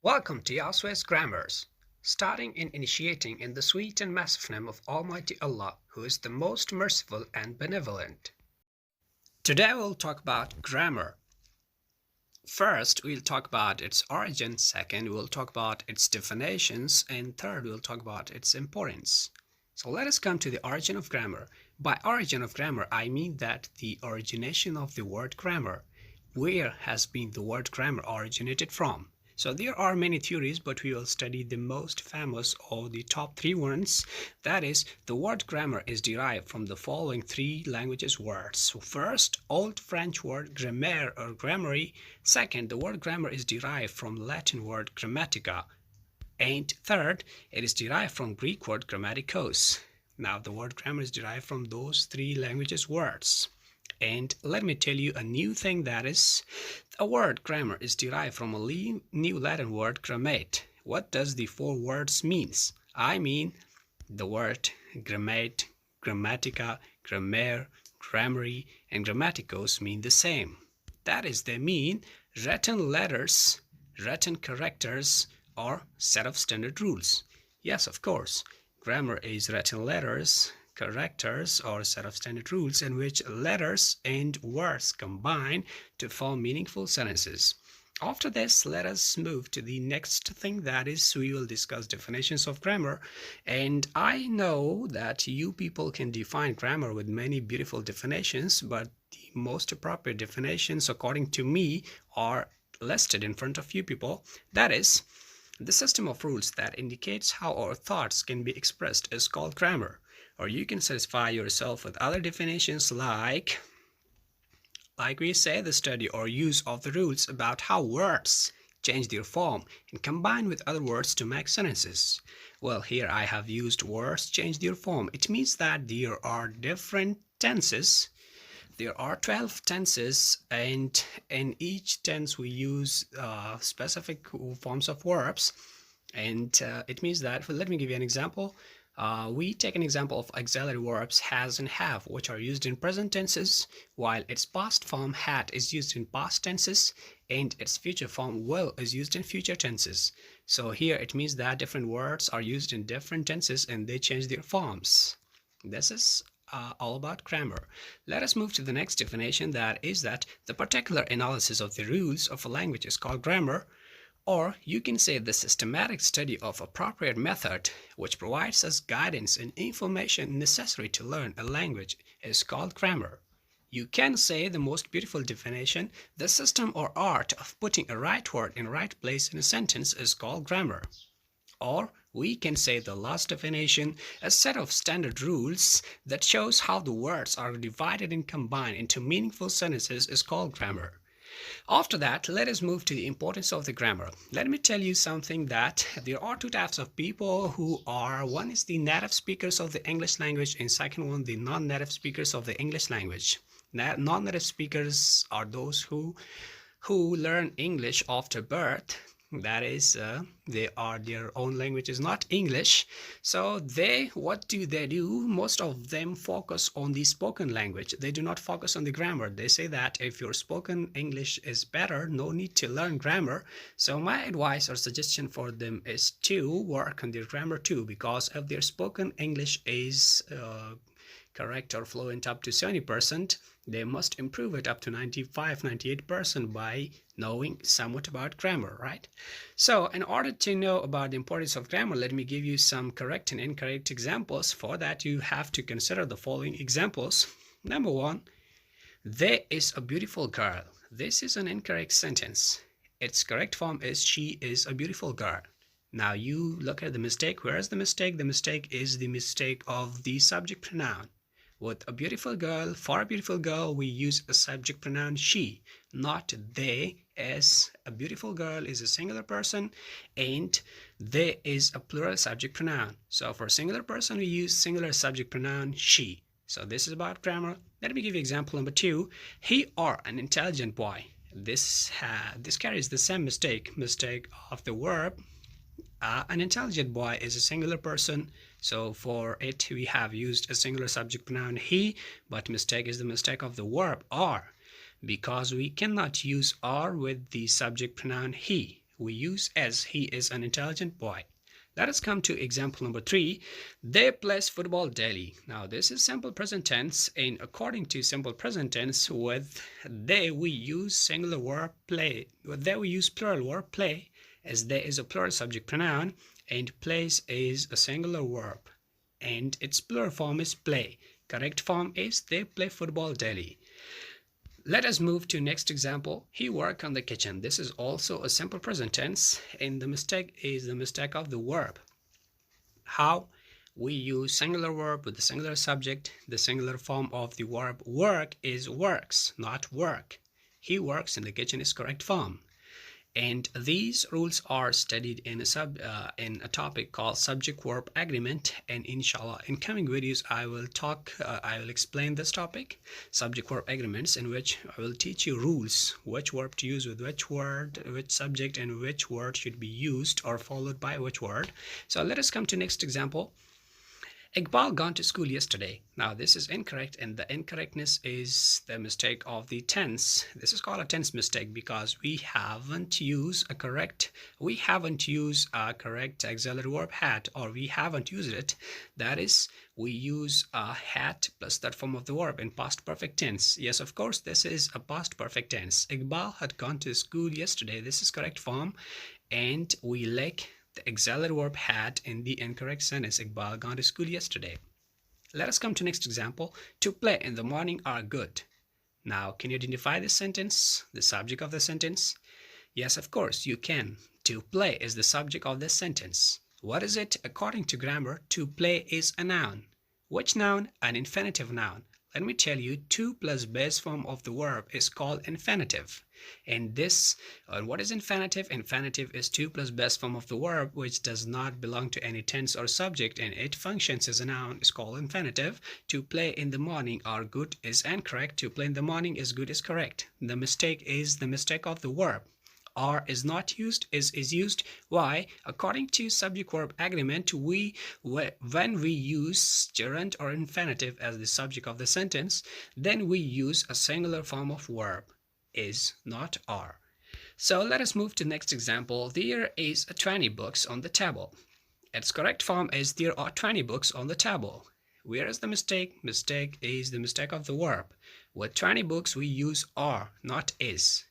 Welcome to Yahweh's Grammars, starting in initiating in the sweet and massive name of Almighty Allah, who is the most merciful and benevolent. Today we'll talk about grammar. First, we'll talk about its origin. Second, we'll talk about its definitions. And third, we'll talk about its importance. So let us come to the origin of grammar. By origin of grammar, I mean that the origination of the word grammar. Where has been the word grammar originated from? So there are many theories, but we will study the most famous or the top three ones. That is, the word grammar is derived from the following three languages words. So first, Old French word grammaire or grammary. Second, the word grammar is derived from Latin word grammatica. And third, it is derived from Greek word grammatikos. Now, the word grammar is derived from those three languages words. And let me tell you a new thing, that is, the word grammar is derived from a new Latin word grammate. What does the four words means? I mean, the word grammate, grammatica, grammaire, grammary, and grammatikos mean the same. That is, they mean written letters, written characters, or set of standard rules. Yes, of course, grammar is written letters, characters, or set of standard rules in which letters and words combine to form meaningful sentences. After this, let us move to the next thing, that is, we will discuss definitions of grammar. And I know that you people can define grammar with many beautiful definitions, but the most appropriate definitions, according to me, are listed in front of you people. That is, the system of rules that indicates how our thoughts can be expressed is called grammar. Or you can satisfy yourself with other definitions like we say, the study or use of the rules about how words change their form and combine with other words to make sentences. Well, here I have used words change their form. It means that there are different tenses. There are 12 tenses, and in each tense we use specific forms of verbs. And it means that, let me give you an example. We take an example of auxiliary verbs has and have, which are used in present tenses, while its past form had is used in past tenses, and its future form will is used in future tenses. So here it means that different words are used in different tenses and they change their forms. This is all about grammar. Let us move to the next definition, that is that the particular analysis of the rules of a language is called grammar. Or you can say the systematic study of appropriate method which provides us guidance and information necessary to learn a language is called grammar. You can say the most beautiful definition, the system or art of putting a right word in right place in a sentence is called grammar. Or we can say the last definition, a set of standard rules that shows how the words are divided and combined into meaningful sentences is called grammar. After that, let us move to the importance of the grammar. Let me tell you something, that there are two types of people who are, one is the native speakers of the English language, and second one, the non-native speakers of the English language. Non-native speakers are those who learn English after birth. That is, their own language is not English. So what do? Most of them focus on the spoken language. They do not focus on the grammar. They say that if your spoken English is better, no need to learn grammar. So my advice or suggestion for them is to work on their grammar too, because if their spoken English is correct or fluent up to 70%, they must improve it up to 95-98% by knowing somewhat about grammar, right? So in order to know about the importance of grammar, let me give you some correct and incorrect examples. For that, you have to consider the following examples. Number one, there is a beautiful girl. This is an incorrect sentence. Its correct form is she is a beautiful girl. Now you look at the mistake. Where is the mistake? The mistake is the mistake of the subject pronoun. With a beautiful girl, for a beautiful girl, we use a subject pronoun she, not they, as a beautiful girl is a singular person and they is a plural subject pronoun. So for a singular person, we use singular subject pronoun she. So this is about grammar. Let me give you example number two. He are an intelligent boy. This carries the same mistake of the verb. An intelligent boy is a singular person, so for it we have used a singular subject pronoun he, but mistake is the mistake of the verb are, because we cannot use are with the subject pronoun he. we use is. He is an intelligent boy. Let us come to example number 3. They plays football daily. Now this is simple present tense, and according to simple present tense, with they we use singular verb play. With they we use plural verb play, as they is a plural subject pronoun and plays is a singular verb and its plural form is play. Correct form is they play football daily. Let us move to next example. He work on the kitchen. This is also a simple present tense, and the mistake is the mistake of the verb. How? We use singular verb with the singular subject. The singular form of the verb work is works, not work. He works in the kitchen is correct form. And these rules are studied in a topic called subject verb agreement, and inshallah in coming videos I will explain this topic, subject verb agreements, in which I will teach you rules, which verb to use with which word, which subject, and which word should be used or followed by which word. So let us come to next example. Iqbal gone to school yesterday. Now this is incorrect, and the incorrectness is the mistake of the tense. This is called a tense mistake because we haven't used a correct auxiliary verb had, or we haven't used it. That is, we use a had plus that form of the verb in past perfect tense. Yes, of course, this is a past perfect tense. Iqbal had gone to school yesterday. This is correct form, and we lack the auxiliary verb had in the incorrect sentence. Iqbal gone to school yesterday. Let us come to next example. To play in the morning are good. Now, can you identify this sentence, the subject of the sentence? Yes, of course, you can. To play is the subject of this sentence. What is it? According to grammar, to play is a noun. Which noun? An infinitive noun. Let me tell you, to plus base form of the verb is called infinitive. And this, what is infinitive? Infinitive is to plus base form of the verb which does not belong to any tense or subject, and it functions as a noun, is called infinitive. To play in the morning are good is incorrect. To play in the morning is good is correct. The mistake is the mistake of the verb. Are is not used, is used. Why? According to subject verb agreement, when we use gerund or infinitive as the subject of the sentence, then we use a singular form of verb, is, not are. So let us move to next example. There is 20 books on the table. Its correct form is there are 20 books on the table. Where is the mistake? Mistake is the mistake of the verb. With 20 books we use are, not is.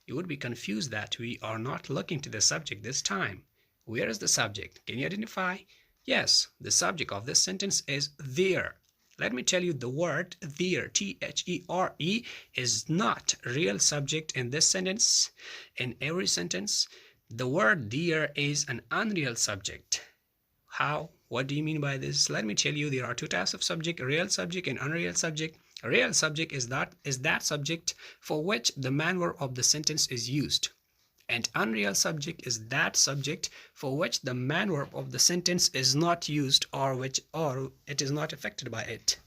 You would be confused that we are not looking to the subject this time. Where is the subject? Can you identify? Yes, the subject of this sentence is there. Let me tell you, the word there, T-H-E-R-E, is not real subject in this sentence. In every sentence, the word there is an unreal subject. How? What do you mean by this? Let me tell you, there are two types of subject, real subject and unreal subject. A real subject is that subject for which the main verb of the sentence is used. And unreal subject is that subject for which the main verb of the sentence is not used, or it is not affected by it.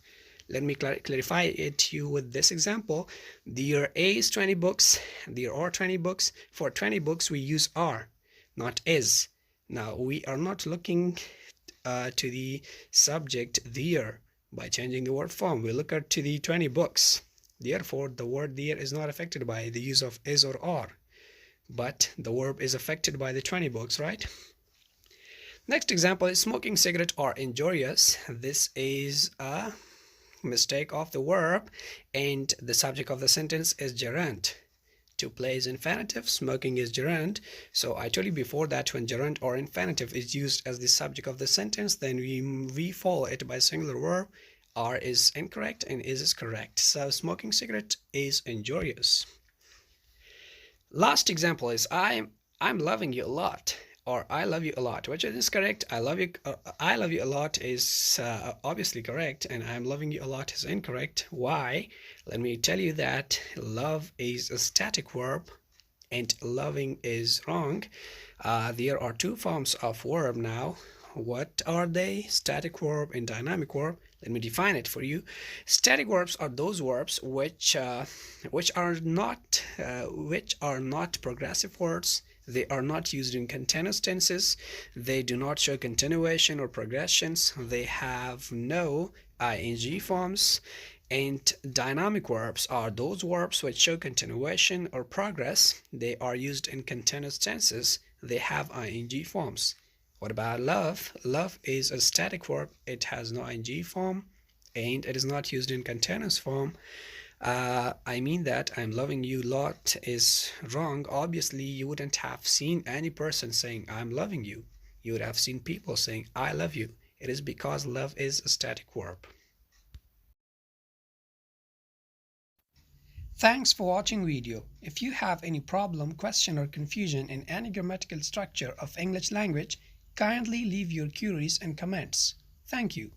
Let me clarify it to you with this example. There is 20 books. There are 20 books. For 20 books we use are, not is. Now we are not looking to the subject there by changing the word form. We look at to the 20 books. Therefore, the word there is not affected by the use of is or are, but the verb is affected by the 20 books, right? Next example is smoking cigarette are injurious. This is a mistake of the verb, and the subject of the sentence is gerund. To play is infinitive, smoking is gerund. So I told you before that when gerund or infinitive is used as the subject of the sentence, then we follow it by singular verb. Are is incorrect and is correct. So smoking cigarette is injurious. Last example is I'm loving you a lot, or I love you a lot. Which is correct? I love you a lot is obviously correct, and I'm loving you a lot is incorrect. Why? Let me tell you that love is a static verb and loving is wrong. There are two forms of verb now. What are they? Static verb and dynamic verb. Let me define it for you. Static verbs are those verbs which are not progressive words. They are not used in continuous tenses. They do not show continuation or progressions. They have no ing forms. And dynamic verbs are those verbs which show continuation or progress. They are used in continuous tenses. they have ing forms. What about love? Love is a static verb. It has no ing form and it is not used in continuous form. I mean that I'm loving you lot is wrong. Obviously, you wouldn't have seen any person saying I'm loving you. You would have seen people saying I love you. It is because love is a static verb. Thanks for watching video. If you have any problem, question or confusion in any grammatical structure of English language, kindly leave your queries in comments. Thank you.